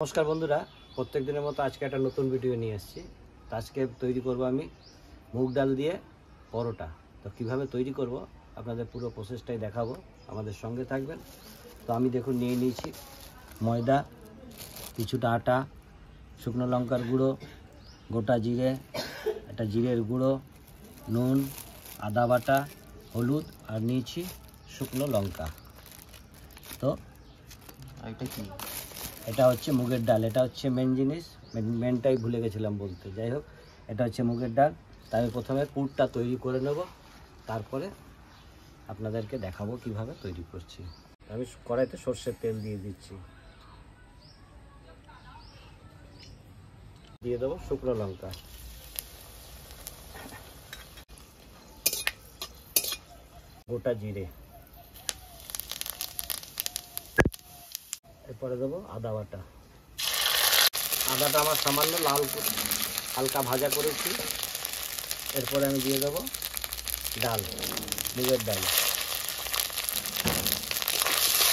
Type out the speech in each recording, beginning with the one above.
नमस्कार बंधुरा प्रत्येक दिन मतो आज के एक नतून भिडियो निये एसेछि। आज के तैरी करब आमी मुग डाल दिए परोटा। तो किभाबे तैरी करब आपनादेर पुरो प्रसेसटाई देखाबो, आमादेर संगे थाकबेन। तो आमी देखुन निये निয়েছি मयदा, किछुटा आटा, शुकनो लंकार गुड़ो, गोटा जिरे, एक जिरेर गुड़ो, नुन, आदा बाटा, हलुद और निয়েছি शुकनो लंका। तो এটা কি এটা হচ্ছে মুগের ডাল, এটা হচ্ছে মেন জিনিস, মেনটাই ভুলে গেছিলাম বলতে। যাই হোক, এটা হচ্ছে মুগের ডাল। তাই আমি প্রথমে পুরটা তৈরি করে নেব, তারপরে আপনাদেরকে দেখাবো কিভাবে তৈরি করছি। আমি কড়াইতে সরষের তেল দিয়ে দিচ্ছি, দিয়ে দেবো শুকনো লঙ্কা, গোটা জিরে, এরপরে দেবো আদা বাটা। আদাটা আমার সামান্য লাল হালকা ভাজা করেছি। এরপরে আমি দিয়ে দেবো ডাল, মুগের ডাল।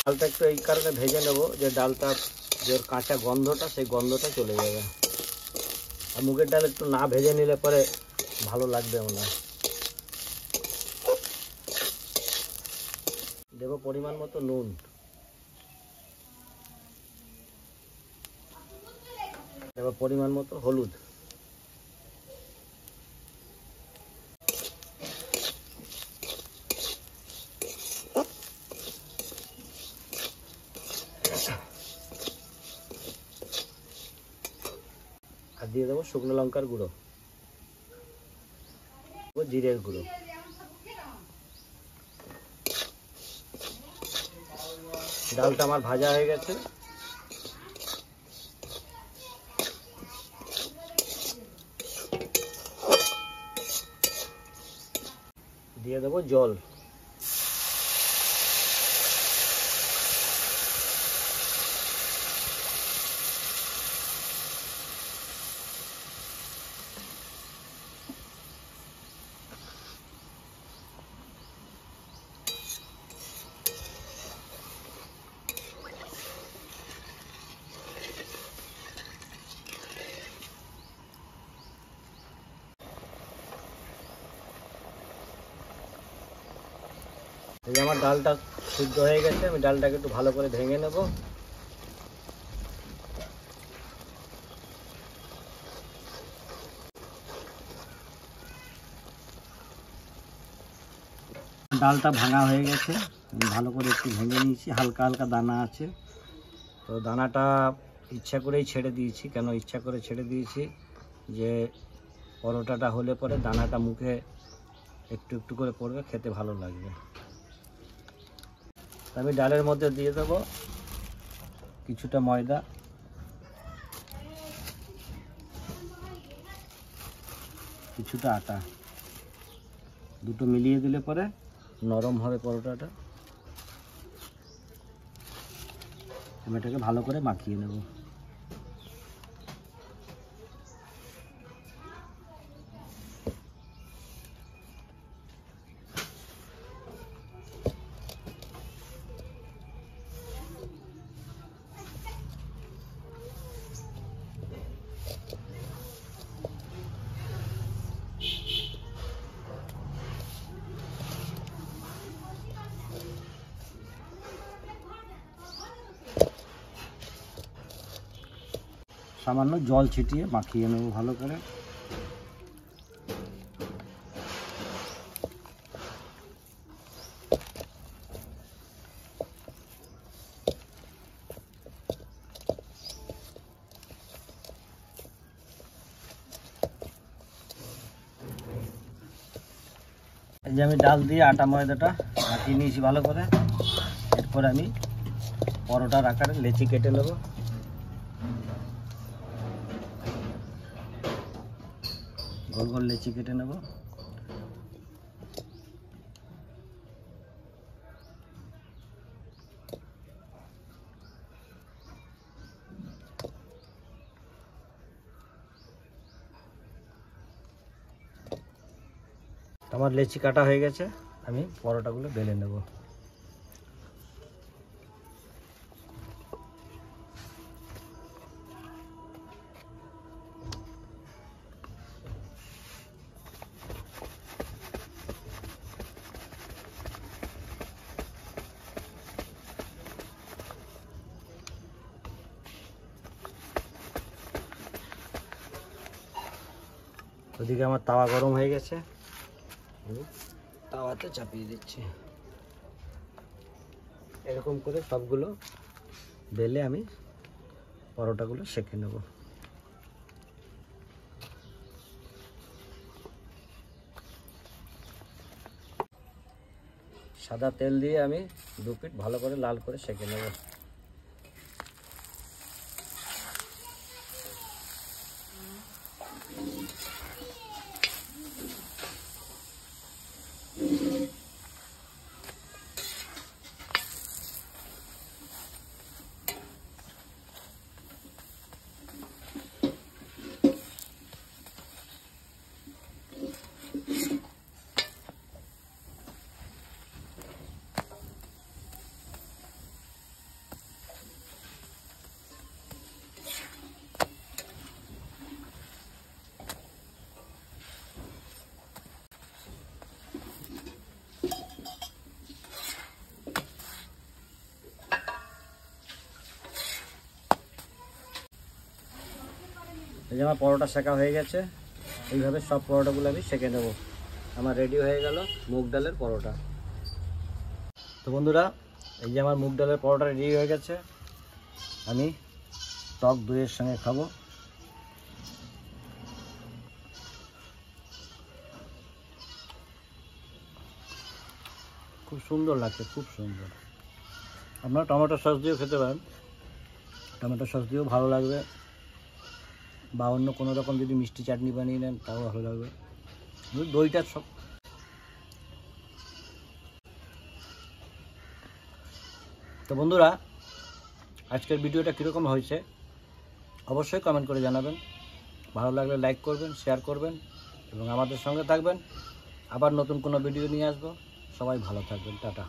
ডালটা একটু এই কারণে ভেজে নেব যে ডালটা যে কাঁচা গন্ধটা, সেই গন্ধটা চলে যাবে। আর মুগের ডাল একটু না ভেজে নিলে পরে ভালো লাগবে না। দেবো পরিমাণ মতো নুন, এবার পরিমাণ মতো হলুদ, আর দিয়ে দেবো শুকনো লঙ্কার গুঁড়ো, জিরের গুঁড়ো। ডালটা আমার ভাজা হয়ে গেছে। দিয়ে দেবো জল, এই আমার ডালটা সিদ্ধ হয়ে গেছে। আমি ডালটাকে একটু ভালো করে ভেঙে নেব। ডালটা ভাঙা হয়ে গেছে, আমি ভালো করে একটু ভেঙে নিয়েছি। হালকা হালকা দানা আছে, তো দানাটা ইচ্ছা করেই ছেড়ে দিয়েছি। কেন ইচ্ছা করে ছেড়ে দিয়েছি, যে পরোটাটা হলে পরে দানাটা মুখে একটু একটু করে পড়বে, খেতে ভালো লাগবে। আমি ডালের মধ্যে দিয়ে দেবো কিছুটা ময়দা, কিছুটা আটা, দুটো মিলিয়ে দিলে পরে নরম হবে পরোটাটা। আমি এটাকে ভালো করে মাখিয়ে নেব। সামান্য জল ছিটিয়ে মাখিয়ে নেব ভালো করে। এই যে আমি ডাল দিয়ে আটা ময়দাটা মাখিয়ে নিয়েছি ভালো করে। এরপর আমি পরোটার আকারে লেচি কেটে নেব। গোল গোল লেচি কেটে নেব। আমার লেচি কাটা হয়ে গেছে, আমি পরোটাগুলো বেলে নেব। ওদিকে আমার তাওয়া গরম হয়ে গেছে, আমি তাওয়াতে চাপিয়ে দিচ্ছি। এরকম করে সবগুলো বেলে আমি পরোটাগুলো সেঁকে নেব। সাদা তেল দিয়ে আমি 2 পিঠ ভালো করে লাল করে সেঁকে নেব। এই যে আমার পরোটা সেঁকা হয়ে গেছে, এইভাবে সব পরোটাগুলো আমি সেঁকে নেব। আমার রেডি হয়ে গেল মুগ ডালের পরোটা। তো বন্ধুরা, এই যে আমার মুগ ডালের পরোটা রেডি হয়ে গেছে, আমি টক দইয়ের সঙ্গে খাবো। খুব সুন্দর লাগছে, খুব সুন্দর। আপনারা টমেটো সস দিয়েও খেতে পারেন, টমেটো সস দিয়েও ভালো লাগবে, বা অন্য কোনো রকম যদি মিষ্টি চাটনি বানিয়ে নেন তাও ভালো লাগবে। দইটা সব। তো বন্ধুরা, আজকের ভিডিওটা কীরকম হয়েছে অবশ্যই কমেন্ট করে জানাবেন। ভালো লাগলে লাইক করবেন, শেয়ার করবেন এবং আমাদের সঙ্গে থাকবেন। আবার নতুন কোনো ভিডিও নিয়ে আসবো। সবাই ভালো থাকবেন, টাটা।